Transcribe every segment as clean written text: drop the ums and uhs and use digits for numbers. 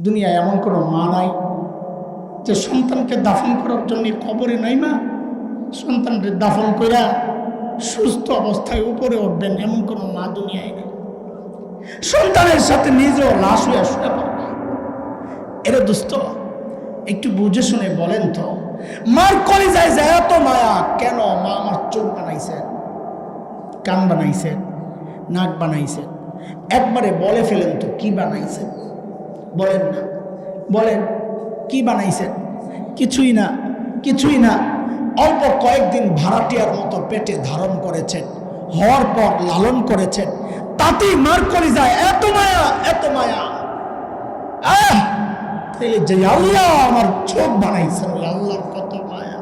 দুনিয়ায় এমন কোনো মা নাই যে সন্তানকে দাফন করার জন্য কবরে নাই মা সন্তানকে দাফন কইরা সুস্থ অবস্থায় উপরে উঠবেন এমন কোনো মা দুনিয়ায় নেই। সন্তানের সাথে নিজেও লাশ হয়ে শুয়ে পড়বে। এরে দোস্ত একটু বুঝে শুনে বলেন তো, মার কলিজায় যায় এত মায়া কেন? মা আমার চোখ বানাইছেন, কান বানাইছেন, নাক বানাইছেন, একবারে বলে ফেলেন তো কি বানাইছেন? বলেন না, বলেন কি বানাইছেন? কিছুই না, কিছুই না। অল্প কয়েকদিন ভাড়াটিয়ার মতো পেটে ধারণ করেছেন, হওয়ার পর লালন করেছেন, তাতেই মার কলিজায় এত মায়া, এত মায়া। যে আল্লাহ আমার চোখ বানাইছেন ওই আল্লাহর কত মায়া।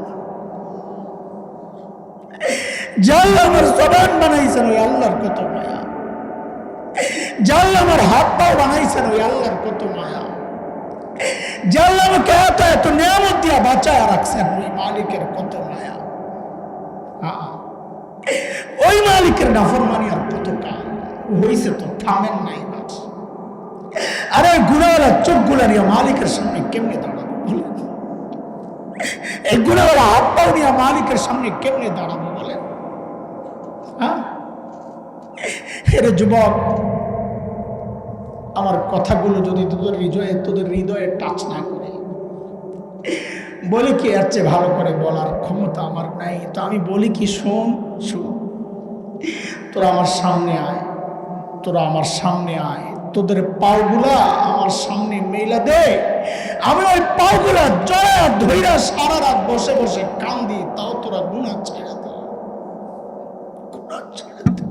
যে আল্লাহ আমার জবান বানাইছেন ওই আল্লাহর কত মায়া। যে আল্লাহ আমার হাত পাও বানাইছেন ওই আল্লাহর কত মায়া। যে আল্লাহ আমাকে এত এত নিয়ামত দিয়া বাঁচায় রাখছেন ওই মালিকের কত মায়া। ওই মালিকের নাফরমানি আর কত কাম হইছে তো থামেন নাই। আরে গুনাহওয়ালা চোখগুলা নিয়ে মালিকের সামনে কেমনে দাঁড়াবো বলেন? এই গুনাহওয়ালা হাত পাও নিয়ে মালিকের সামনে কেমনে দাঁড়াবো বলেন? হ্যাঁ এরে যুবক, আমার কথাগুলো যদি তোদের হৃদয়ে টাচ না করে, বলি কি এর চেয়ে ভালো করে বলার ক্ষমতা আমার নাই, তো আমি বলি কি শোন, শোন, তোরা আমার সামনে আয়, তোরা আমার সামনে আয়, তোদের পাওগুলা আমার সামনে মেলা দে, আমি ওই পাওগুলা জয়া ধইরা সারা রাত বসে বসে কান্দি, তাও তোরা গুনাহ ছেড়ে দে, গুনাহ ছেড়ে দে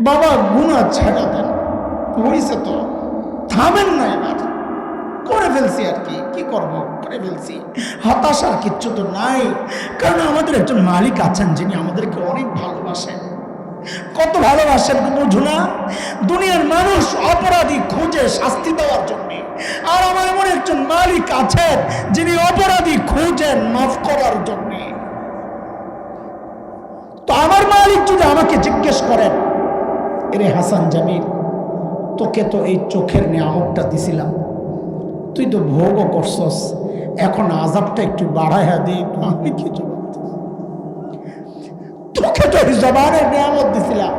বাবা, গুনাহ ছেড়ে দেন। হইছে তো, থামেন না, এবার করে ফেলছি আর কি, কি করবো, করে ফেলছি। হতাশার কিচ্ছু তো নাই, কারণ আমাদের একজন মালিক আছেন যিনি আমাদেরকে অনেক ভালোবাসেন। কত ভালোবাসেন বুঝো না? দুনিয়ার মানুষ অপরাধী খুঁজে শাস্তি দেওয়ার জন্য, আর আমার এমন একজন মালিক আছেন যিনি অপরাধী খুঁজেন মাফ করার জন্য। তো আমার মালিক যদি আমাকে জিজ্ঞেস করেন, এরে হাসান জামিল, তোকে তো এই চোখের নিয়ামতটা দিছিলাম, তুই তো ভোগও করছস, এখন আযাবটা একটু বাড়াইয়া দে, আমি কি জবাব দেব? তোকে তো এই জবানের নিয়ামত দিছিলাম,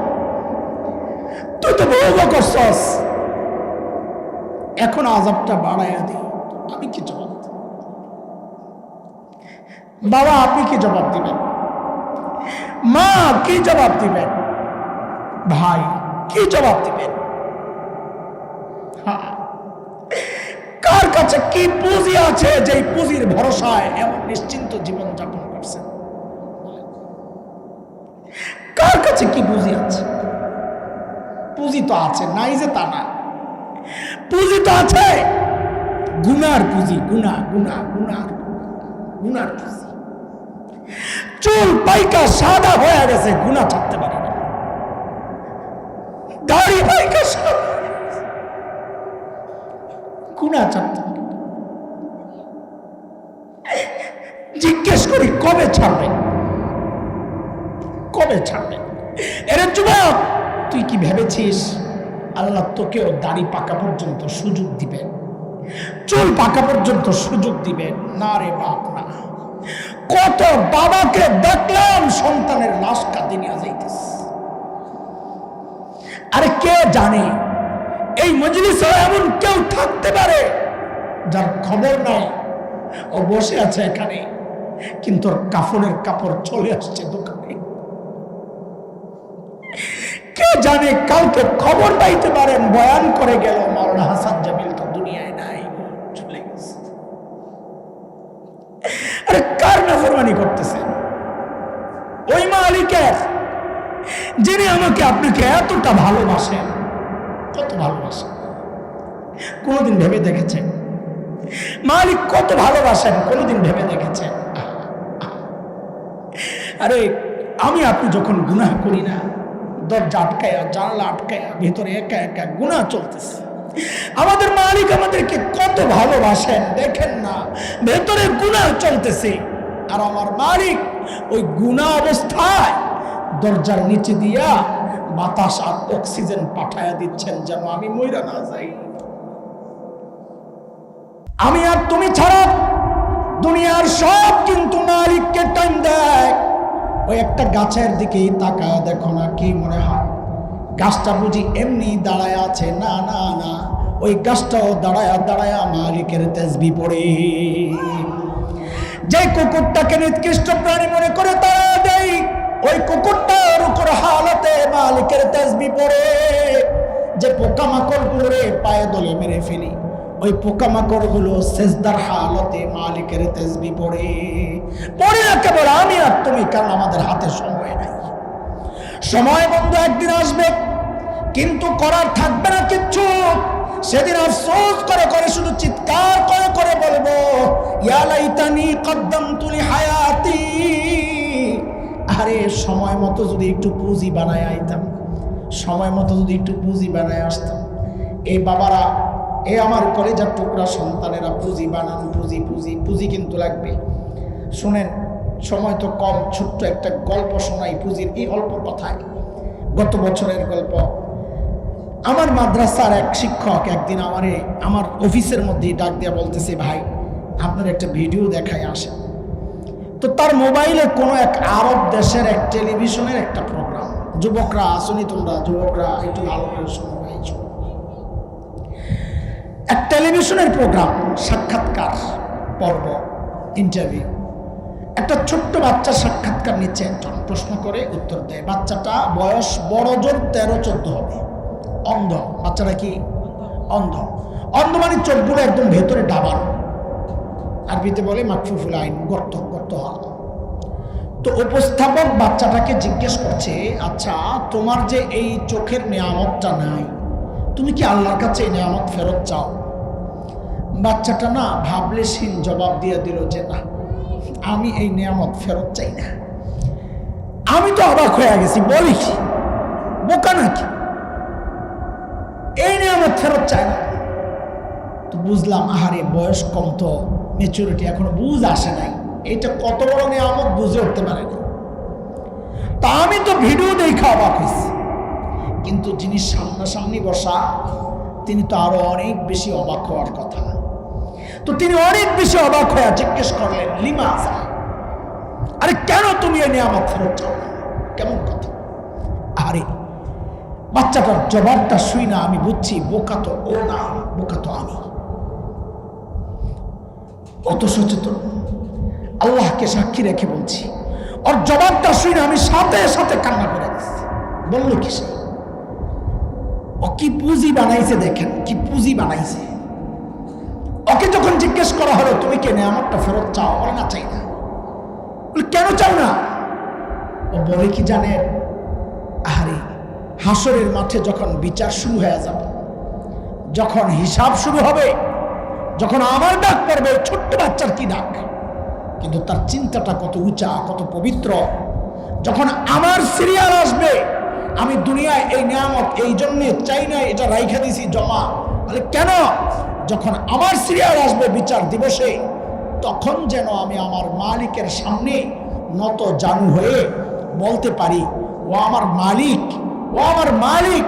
তুই তো ভোগও করছস, এখন আযাবটা বাড়াইয়া দে, আমি কি জবাব দেব? বাবা আপনি কি জবাব দিবেন? মা কি জবাব দিবেন? ভাই কি জবাব দিবেন? কার কাছে কি পুঁজি আছে যে পুঁজির ভরসায় এমন নিশ্চিন্ত জীবন যাপন করছেন? কার কাছে কি পুঁজি আছে? পুঁজি তো আছে, নাই যে তা না, পুঁজি তো আছে, গুনার পুঁজি, গুনা গুনা গুনার গুনার পুঁজি। চুল পাইকা সাদা হয়ে গেছে, গুনাহ ছাড়তে পারি না। দাড়ি পাইকা সাদা, গুনাহ ছাড়তে পারি না। জিজ্ঞেস করি কবে ছাড়বে, কবে ছাড়বে? এরে যুবক, তুই কি ভেবেছিস আল্লাহ তোকেও দাড়ি পাকা পর্যন্ত সুযোগ দিবেন, চুল পাকা পর্যন্ত সুযোগ দিবেন? না রে বাপ না। কত বাবাকে দেখলাম সন্তানের লাশ কাঁদে নিয়ে যাইতেছে। আরে কে জানে এই মজলিসে এমন কেউ থাকতে পারে যার খবর নাই, ও বসে আছে এখানে কিন্তু ওর কাফনের কাপড় চলে আসছে দোকানে। কে জানে কাউকে খবর পাইতে পারেন বয়ান করে গেল মাওলানা হাসান জামিল তো দুনিয়ায় নাই, চলে গেছে। আরে কার নাফরমানি করতেছে? ওই মালিকের যিনি আমাকে আপনাকে এতটা ভালোবাসেন, কত ভালোবাসেন কোনদিন ভেবে দেখেছেন? মালিক কত ভালোবাসেন কোনদিন ভেবে দেখেছেন? আরে আমি আপনি যখন গুনাহ করি না, দরজা আটকায়া জানালা আটকায়া ভিতরে একা একা গুনাহ চলতেছে, আমাদের মালিক আমাদেরকে কত ভালোবাসেন দেখেন না, ভেতরে গুনাহ চলতেছে, আর আমার মালিক ওই গুনাহ অবস্থায় দরজার নিচে দিয়া বাতাস আর অক্সিজেন পাঠায়া দিচ্ছেন যেন আমি মইরা না যাই। আমি আর তুমি ছাড়া দুনিয়ার সব কিন্তু মালিককে টাইম দেয়। ওই একটা গাছের দিকেই তাকায় দেখো না, কি মনে হয় গাছটা বুঝি এমনি দাঁড়ায় আছে? না না না, ওই গাছটাও দাঁড়ায়া দাঁড়ায়া মালিকের তাসবিহ পড়ে। যে কুকুরটাকে নিকৃষ্ট প্রাণী মনে করে তারা দেই, ওই কুকুরটার উপর হালতে মালিকের তাসবিহ পড়ে। যে পোকামাকড় গুলোরে পায়ে দলে মেরে ফেলি, ওই পোকামাকড় গুলো সেজদার হালতে মালিকের তাসবিহ পড়ে। পড়ে একেবারে আমি আর তুমি, কারণ আমাদের হাতে সময় নাই। সময় বন্ধু একদিন আসবে, কিন্তু করার থাকবে না কিচ্ছু। সেদিন আফসোস করে করে শুধু চিৎকার করে করে বলবো, ইয়া লাইতানি কদ্দামতু লিহায়াতি। আরে সময় মতো যদি একটু পুঁজি বানায় আইতাম, সময় মতো যদি একটু পুঁজি বানায় আসতাম। এই বাবারা, এই আমার কলেজার টুকরা সন্তানেরা, পুঁজি বানান, পুঁজি পুঁজি পুঁজি কিন্তু লাগবে। শুনেন, সময় তো কম, ছোট্ট একটা গল্প শোনাই পুঁজির এই অল্প কথায়। গত বছরের গল্প। আমার মাদ্রাসার এক শিক্ষক একদিন আমার অফিসের মধ্যে ডাক দিয়া বলতেছে, ভাই আপনার একটা ভিডিও দেখায় আসে। তো তার মোবাইলে কোনো এক আরব দেশের এক টেলিভিশনের একটা প্রোগ্রাম। যুবকরা আসুনি, তোমরা যুবকরা একটু ভালো করে শোনো ভাই। এক টেলিভিশনের প্রোগ্রাম, সাক্ষাৎকার পর্ব, ইন্টারভিউ। একটা ছোট্ট বাচ্চার সাক্ষাৎকার নিচ্ছে একজন, প্রশ্ন করে উত্তর দেয়। বাচ্চাটা বয়স বড় জোর 13-14 হবে, অন্ধ। বাচ্চাটা কি অন্ধ? অন্ধ মানে চোখগুলো একদম ভেতরে ডাবান, আরবিতে বলে মাকফুফুল আইন, গর্ত গর্ত হওয়া। তো উপস্থাপক বাচ্চাটাকে জিজ্ঞেস করছে, আচ্ছা তোমার যে এই চোখের নেয়ামতটা নাই, তুমি কি আল্লাহর কাছে এই নেয়ামত ফেরত চাও? বাচ্চাটা না ভাবলেশীন জবাব দিয়ে দিল যে না, আমি এই নেয়ামত ফেরত চাই না। আমি তো অবাক হয়ে গেছি, বলি কি বোকা নাকি, এই নেয়ামত ফেরত চায় না। তো বুঝলাম, আহারে বয়স কম, তো ম্যাচুরিটি এখনো বুঝ আসে নাই, এটা কত বড় নেয়ামত বুঝে উঠতে পারেনি। তা আমি তো ভিডিও দেখে অবাক হয়েছি, কিন্তু যিনি সামনাসামনি বসা তিনি তো আরো অনেক বেশি অবাক হওয়ার কথা। তো তিনি অনেক বেশি অবাক হয়ে জিজ্ঞেস করলেন, লিমাজা, আরে কেন তুমি এই নিয়ামত ফেরত চাও না? কেমন কথা? আরে বাচ্চাটার জবাবটা শুই না আমি বুঝছি, বোকা তো ও না, বোকা তো আমি। কত সচেতন, আল্লাহকে সাক্ষী রেখে বলছি। ওর জবাবটা শুই না আমি সাথে সাথে কান্না করে দিচ্ছি। বললো কি সে? ও কি পুঁজি বানাইছে, দেখেন কি পুঁজি বানাইছে। ওকে যখন জিজ্ঞেস করা হলো তুমি কে নেয়ামতটা ফেরত চাও, বলে না চাই না। বলে কেন চাও না? ও বলে কি জানেন, আরে হাসরের মাঠে যখন বিচার শুরু হয়ে যাবে, যখন হিসাব শুরু হবে, যখন আমার ডাক পড়বে, ছোট্ট বাচ্চার কি ডাক, কিন্তু তার চিন্তাটা কত উঁচা, কত পবিত্র। যখন আমার সিরিয়াল আসবে, আমি দুনিয়ায় এই নিয়ামত এই জন্যে চাই না, এটা রাইখা দিছি জমা। বলে কেন? যখন আমার সিরিয়াল আসবে বিচার দিবসে, তখন যেন আমি আমার মালিকের সামনে নত জানু হয়ে বলতে পারি, ও আমার মালিক, ও আমার মালিক,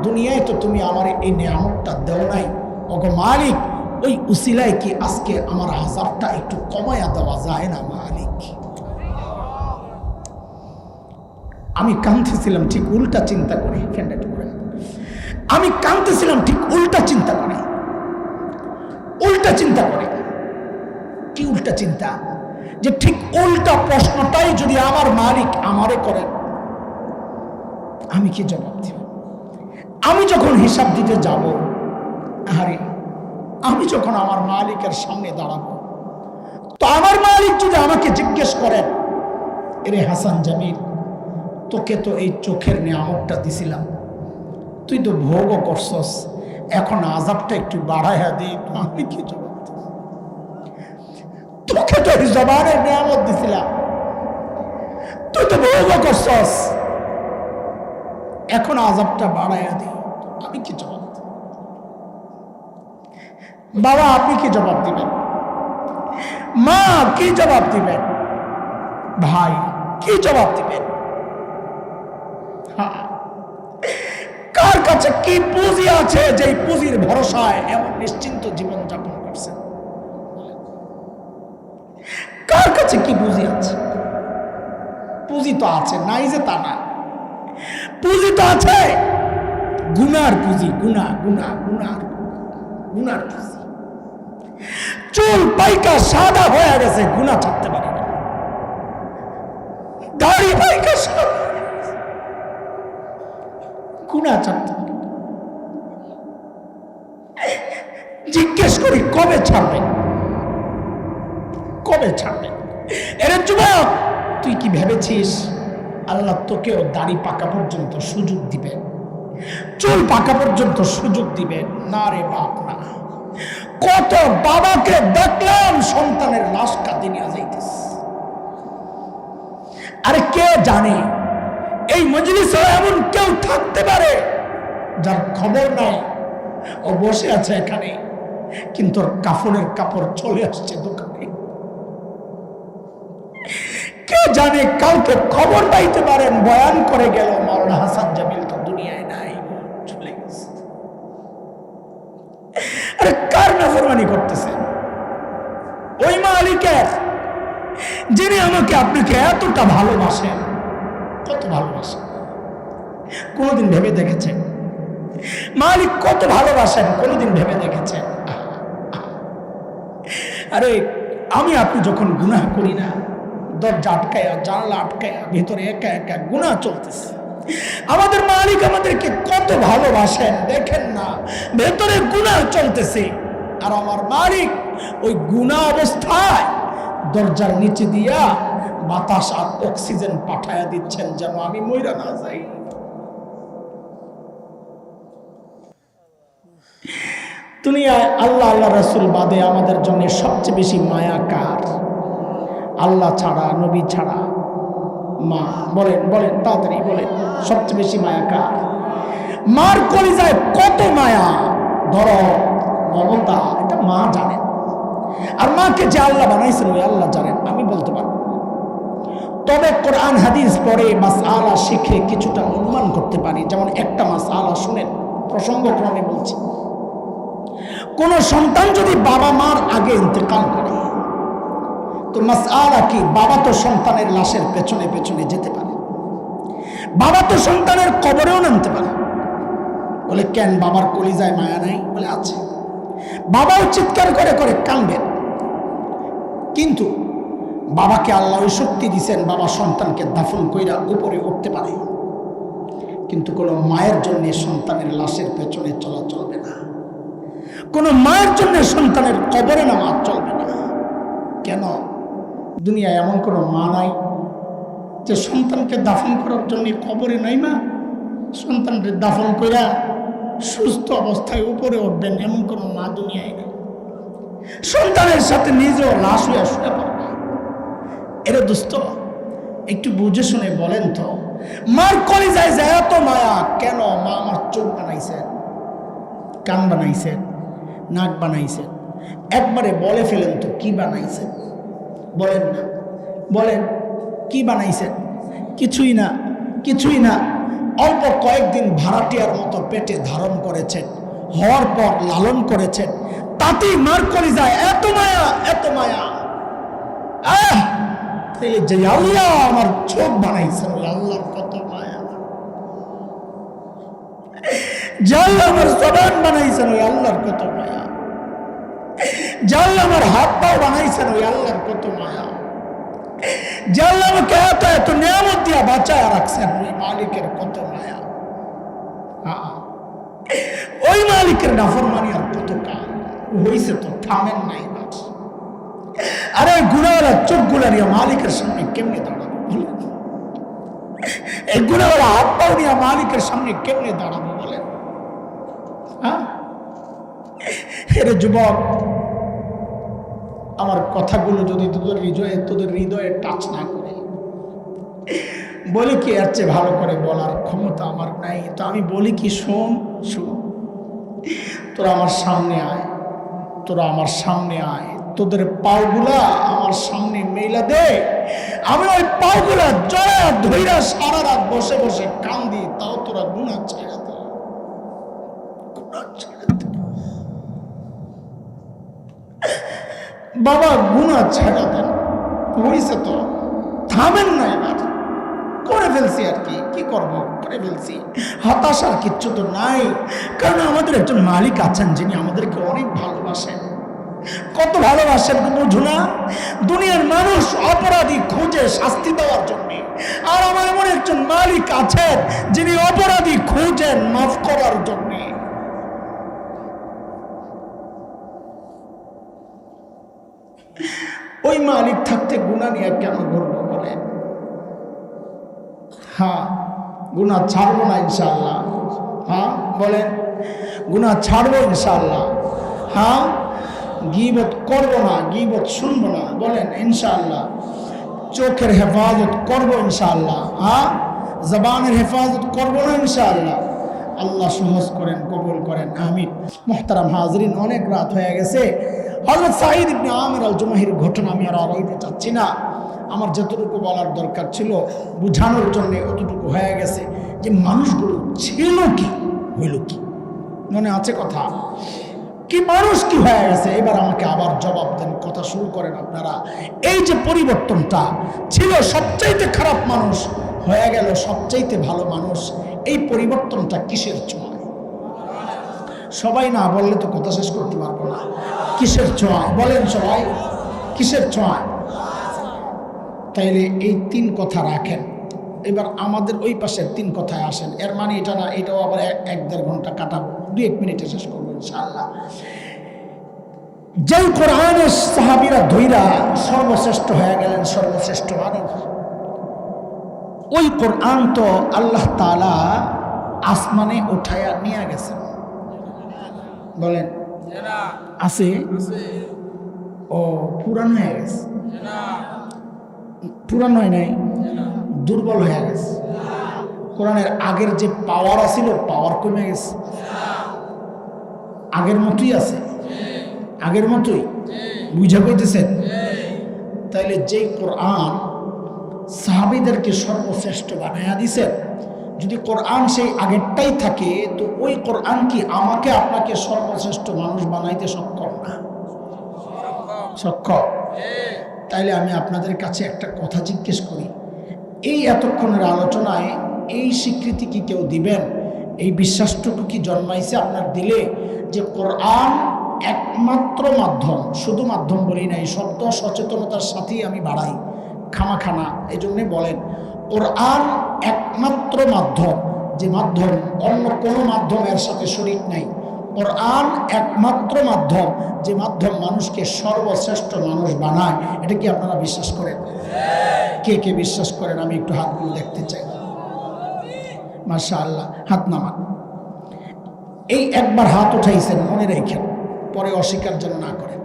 দুনিয়ায় তো তুমি আমার এই নিয়ামতটা দেও নাই, ওগো মালিক, ওই উসিলায় কি আজকে আমার আযাবটা একটু কমায়া দেওয়া যায় না মালিক? আমি কাঁদতেছিলাম ঠিক উল্টা চিন্তা করে, আমি কাঁদতেছিলাম ঠিক উল্টা চিন্তা করে। উল্টা চিন্তা করে কি উল্টা চিন্তা? যে ঠিক উল্টা প্রশ্নটাই যদি আমার মালিক আমারে করেন, আমি কি জবাব দিব? আমি যখন হিসাব দিতে যাব, আরে আমি যখন আমার মালিকের সামনে দাঁড়াবো, তো আমার মালিক যদি আমাকে জিজ্ঞেস করেন, এরে হাসান জামিল, তোকে তো এই চোখের নিয়ামতটা দিছিলাম, তুই তো ভোগও করছস, এখন আযাবটা একটু বাড়াইয়া দিই, আমি কি জবাব দিব? তোকে তো এই জবানের নিয়ামত দিছিলাম, তুই তো ভোগও করছস, এখন আযাবটা বাড়াইয়া দিই, আমি কি জবাব দিব? বাবা আপনি কি জবাব দিবেন? মা কি জবাব দিবেন? ভাই কি জবাব দিবেন? কাছে কি পুঁজি আছে যে পুঁজির ভরসায় এমন নিশ্চিন্ত জীবন যাপন করছেন? কার কাছে কি পুঁজি আছে? পুঁজি তো আছে, নাই যে তা না। পুঁজি তো আছে, গুনার পুঁজি, গুনার পুঁজি। চুল পাইকা সাদা হয়ে গেছে, গুনাহ ছাড়তে পারে না। দাড়ি পাইকা সাদা, গুনাহ ছাড়তে পারে। জিজ্ঞেস করি কবে ছাড়বেন? কবে ছাড়বেন? এর যুবক, তুই কি ভেবেছিস আল্লাহ তোকেও দাড়ি পাকা পর্যন্ত সুযোগ দিবেন, চুল পাকা পর্যন্ত সুযোগ দিবেন? না রে বাপ, না। কত বাবাকে দেখলাম সন্তানের লাশ কাঁদে নিয়ে যাইতেছে। আরে কে জানে এই মজলিসে এমন কেউ থাকতে পারে যার খবর নাই, ও বসে আছে এখানে, কিন্তু ওর কাফনের কাপড় চলে আসছে দোকানে। কে জানে কাউকে খবর পাইতে পারেন বয়ান করে গেল মাওলানা হাসান জামিল তো দুনিয়ায় নাই, চলে গেছে। আরে কার নাফরমানি করতেছেন? ওই মালিকের যিনি আমাকে আপনাকে এতটা ভালোবাসেন। কত ভালোবাসেন কোনদিন ভেবে দেখেছেন? মালিক কত ভালোবাসেন কোনদিন ভেবে দেখেছেন? আরে আমি আপনি যখন গুনাহ করি না, দরজা আটকায়া, জানলা আটকায়া, ভিতরে একা একা গুনাহ চলতেছে, আমাদের মালিক আমাদেরকে কত ভালোবাসেন দেখেন না। ভেতরে গুনাহ চলতেছে, আর আমার মালিক ওই গুনাহ অবস্থায় দরজার নিচে দিয়া বাতাস আর অক্সিজেন পাঠায়া দিচ্ছেন যেন আমি মইরা না যাই। দুনিয়ায় আল্লাহ আল্লাহ রাসূল বাদে আমাদের জন্য সবচেয়ে বেশি মায়া কার? আল্লাহ ছাড়া, নবী ছাড়া, মা। বলেন বলেন, তাড়াতাড়ি বলেন, সবচেয়ে বেশি মায়া কার? মার কলিজায় কত মায়া, দরদ, মমতা, এটা মা জানেন। আর মাকে যে আল্লাহ বানাইছেন ওই আল্লাহ জানেন, আমি বলতে পারবো না। তবে কোরআন হাদিস পড়ে মাসআলা শিখে কিছুটা অনুমান করতে পারি। যেমন একটা মাসআলা শুনেন, প্রসঙ্গক্রমে বলছি। কোন সন্তান যদি বাবা মার আগে ইন্তেকাল করে, তো মাসআলা কি? বাবা তো সন্তানের লাশের পেছনে পেছনে যেতে পারে, বাবা তো সন্তানের কবরেও নামতে পারে। বলে কেন, বাবার কলিজায় মায়া নাই? বলে আছে। বাবাও চিৎকার করে করে কাঁদবেন, কিন্তু বাবাকে আল্লাহ ওই শক্তি দিয়েছেন, বাবা সন্তানকে দাফন কইরা উপরে উঠতে পারে। কিন্তু কোনো মায়ের জন্য সন্তানের লাশের পেছনে চলা চলবে না, কোনো মায়ের জন্য সন্তানের কবরে নামা চলবে না। কেন? দুনিয়ায় এমন কোনো মা নাই যে সন্তানকে দাফন করার জন্য কবরে নাই মা? সন্তানকে দাফন কইরা সুস্থ অবস্থায় উপরে উঠবেন এমন কোনো মা দুনিয়ায় নেই। সন্তানের সাথে নিজেও লাশ হয়ে শুয়ে পড়বে। এরে দোস্ত, একটু বুঝে শুনে বলেন তো, মার কলিজায় যায় এত মায়া কেন? মা আমার চোখ বানাইছেন, কান বানাইছেন, নাক বানাইছেন, একবারে বলে ফেলেন তো কি বানাইছেন? বলেন না, বলেন কি বানাইছেন? কিছুই না, কিছুই না। অল্প কয়েকদিন ভাড়াটিয়ার মতো পেটে ধারণ করেছেন, হওয়ার পর লালন করেছেন, তাতেই মার কলিজায় এত মায়া, এত মায়া। যে আল্লাহ আমার চোখ বানাইছেন ওই আল্লাহর কত মায়া। যে আল্লাহ আমার জবান বানাইছেন ওই আল্লাহর কত মায়া। যে আল্লাহ আমার হাত পাও বানাইছেন ওই আল্লাহর কত মায়া। যে আল্লাহ আমাকে এত এত নিয়ামত দিয়া বাঁচায় রাখছেন ওই মালিকের কত মায়া। ওই মালিকের নাফরমানি আর কত কাল হইছে, তো থামেন নাই। আরে গুনাহওয়ালা চোখ গুলারিয়া মালিকের সামনে কেমনে দাঁড়াবো? এই গুনাহওয়ালা হাত পাও নিয়ে মালিকের সামনে কেমনে দাঁড়াবো বলেন? এরে যুবক, আমার কথাগুলো যদি তোদের হৃদয়ে টাচ না করে, বলি কি এর চেয়ে ভালো করে বলার ক্ষমতা আমার নাই। তো আমি বলি কি, শোন শোন, তোরা আমার সামনে আয়, তোরা আমার সামনে আয়, তোদের পাওগুলা আমার সামনে মেলা দে, আমি ওই পাওগুলা জয়া ধইরা সারা রাত বসে বসে কান্দি, তাও তোরা গুনাহ ছেড়ে দে। বাবা গুনাহ ছেড়ে দেন, হয়েছে তো, থামেন না, এবার করে ফেলছি, আর কি করব, করে ফেলছি, হতাশার কিচ্ছু তো নাই। কারণ আমাদের একজন মালিক আছেন যিনি আমাদেরকে অনেক ভালোবাসেন। কত ভালোবাসেন বুঝো না? দুনিয়ার মানুষ অপরাধী খুঁজে শাস্তি দেওয়ার জন্য, আর আমার এমন একজন মালিক আছেন যিনি অপরাধী খুঁজেন মাফ করার জন্য। ওই মালিক থাকতে গুনাহ নিয়ে কেন ঘুরবো বলেন? হ্যাঁ, গুনাহ ছাড়বো না ইনশাআল্লাহ। হ্যাঁ বলেন, গুনাহ ছাড়বো ইনশাআল্লাহ। হ্যাঁ, গীবত করবো না, গীবত শুনবো না, বলেন ইনশাআল্লাহ। চোখের হেফাজত করবো ইনশাআল্লাহ। হ্যাঁ, জবানের হেফাজত করবো না ইনশাআল্লাহ। আল্লাহ সহজ করেন, কবুল করেন, আমিন। মুহতারাম হাজরিন, অনেক রাত হয়ে গেছে। হযরত সাঈদ ইবনে আমির আল জুমাহির ঘটনা আমি আর আড়াইতে চাচ্ছি না। আমার যতটুকু বলার দরকার ছিল বুঝানোর জন্য অতটুকু হয়ে গেছে, যে মানুষগুলো ছিল কি, হইল কি, মনে আছে কথা? কি মানুষ কি হয়ে গেছে? এবার আমাকে আবার জবাব দেন, কথা শুরু করেন আপনারা। এই যে পরিবর্তনটা ছিল, সবচাইতে খারাপ মানুষ হয়ে গেল সবচাইতে ভালো মানুষ, এই পরিবর্তনটা কিসের ছোঁয়ায়? সবাই না বললে তো কথা শেষ করতে পারবো না। কিসের ছোঁয়ায় বলেন সবাই? কিসের ছোঁয়ায়? তাইলে এই তিন কথা রাখেন। এবার আমাদের ওই পাশের তিন কথায় আসেন। এর মানে এটা না, এটাও আবার 1-1.5 ঘন্টা কাটাবো, 2-1 মিনিটে শেষ করবো ইনশাআল্লাহ। যেই কোরআনের সাহাবীরা ধইরা সর্বশ্রেষ্ঠ হয়ে গেলেন, সর্বশ্রেষ্ঠ মানুষ, ওই কোরআন তো আল্লাহ তাআলা আসমানে উঠায়া নিয়ে গেছেন। বলেন আছে? ও পুরান হয়ে গেছে? পুরান হয় নাই, দুর্বল হয়ে গেছে। কোরআনের আগের যে পাওয়ার আছিল, পাওয়ার কমে গেছে? আগের মতোই আছে? আগের মতোই বুঝা কইতেছেন? তাইলে যেই কোরআন সাহাবীদেরকে সর্বশ্রেষ্ঠ বানায়া দিছেন, যদি কোরআন সেই আগেরটাই থাকে, তো ওই কোরআন কি আমাকে আপনাকে সর্বশ্রেষ্ঠ মানুষ বানাইতে সক্ষম না? সক্ষম। তাইলে আমি আপনাদের কাছে একটা কথা জিজ্ঞেস করি, এই এতক্ষণের আলোচনায় এই স্বীকৃতি কি কেউ দিবেন? এই বিশ্বাসটুকু কি জন্মাইছে আপনার দিলে, যে কোরআন একমাত্র মাধ্যম? শুধু মাধ্যম বলি নাই, শব্দ সচেতনতার সাথেই আমি বাড়াই, খামাখানা, এই জন্যে বলেন কোরআন একমাত্র মাধ্যম, যে মাধ্যম অন্য কোনো মাধ্যম এর সাথে শরীক নাই। কোরআন একমাত্র মাধ্যম, যে মাধ্যম মানুষকে সর্বশ্রেষ্ঠ মানুষ বানায়। এটা কি আপনারা বিশ্বাস করেন? কে কে বিশ্বাস করেন? আমি একটু হাতগুলো দেখতে চাই। মাশাআল্লাহ, হাত নামান। এই একবার হাত উঠাইছেন, মনে রেখেন, পরে অস্বীকার যেন না করেন।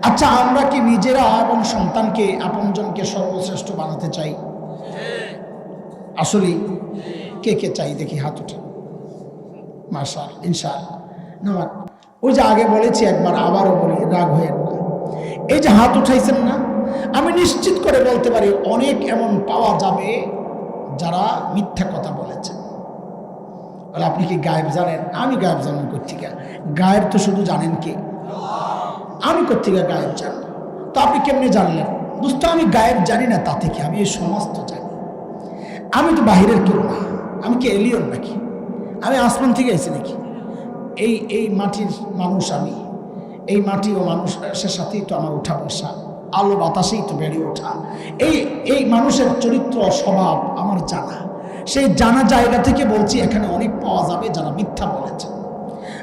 আচ্ছা, আমরা কি নিজেরা এবং সন্তানকে, আপনজনকে সর্বশ্রেষ্ঠ বানাতে চাই? আসলে কে কে চাই দেখি হাত উঠে। মাশাআল্লাহ, ইনশাআল্লাহ। নামান। ওই যে আগে বলেছি একবার, আবারও বলি, রাগ হয়েন না। এই যে হাত উঠাইছেন না, আমি নিশ্চিত করে বলতে পারি অনেক এমন পাওয়া যাবে যারা মিথ্যা কথা বলেছে। বলে আপনি কি গায়েব জানেন? আমি গায়েব জানেন কোত্থেকে? গায়েব তো শুধু জানেন কে? আমি কোত্থেকে গায়েব জানি? তো আপনি কেমনে জানলেন? বুঝতে, আমি গায়েব জানি না তা থেকে, আমি এই সমস্ত জানি। আমি তো বাহিরের কেউ না, আমি কি এলিয়ন নাকি? আমি আসমান থেকে এসেছি নাকি? এই মাটির মানুষ আমি। এই মাটি ও মানুষের সাথেই তো আমার ওঠা বসা, আলো বাতাসেই তো বেড়ে ওঠা। এই মানুষের চরিত্র স্বভাব আমার জানা। সেই জানা জায়গা থেকে বলছি, এখানে অনেক পাওয়া যাবে যারা মিথ্যা বলেছে।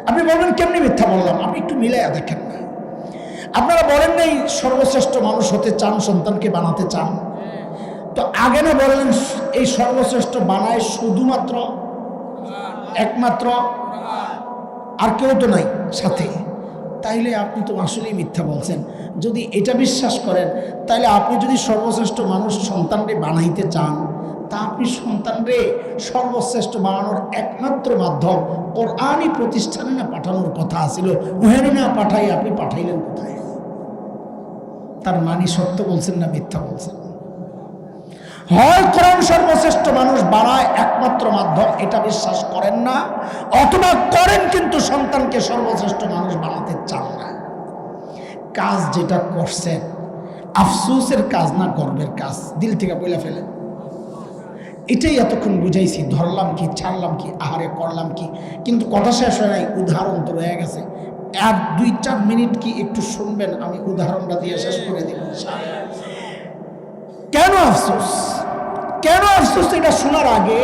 আপনি বলবেন কেমনি মিথ্যা বললাম? আপনি একটু মিলাইয়া দেখেন না। আপনারা বলেন না এই সর্বশ্রেষ্ঠ মানুষ হতে চান, সন্তানকে বানাতে চান, তো আগে না বললেন এই সর্বশ্রেষ্ঠ বানায় শুধুমাত্র, একমাত্র, আর কেউ তো নাই সাথে? তাইলে আপনি তো আসলেই মিথ্যা বলছেন। যদি এটা বিশ্বাস করেন, তাহলে আপনি যদি সর্বশ্রেষ্ঠ মানুষ সন্তানরে বানাইতে চান, তা আপনি সন্তানরে সর্বশ্রেষ্ঠ বানানোর একমাত্র মাধ্যম কোরআনই প্রতিষ্ঠানে না পাঠানোর কথা আছিল। ওখানে না পাঠাই আপনি পাঠাইলেন কোথায়? তার মানে সত্য বলছেন না মিথ্যা বলছেন? হয় কোরআন সর্বশ্রেষ্ঠ মানুষ বানায় একমাত্র মাধ্যম, এটা বিশ্বাস করেন না, অথবা করেন কিন্তু সন্তানকে সর্বশ্রেষ্ঠ মানুষ বানাতে চান না। কাজ যেটা করছেন আফসোসের কাজ না গর্বের কাজ, দিল থেকে বলে ফেলেন। এটাই এতক্ষণ বুঝাইছি, ধরলাম কি, ছাড়লাম কি, আহারে করলাম কি, কিন্তু কথা শেষ হয় নাই, উদাহরণ তো রয়ে গেছে। আর 2-4 মিনিট কি একটু শুনবেন, আমি উদাহরণটা দিয়ে শেষ করে দিব। কেন আফসোস, কেন আফসোস, এটা শোনার আগে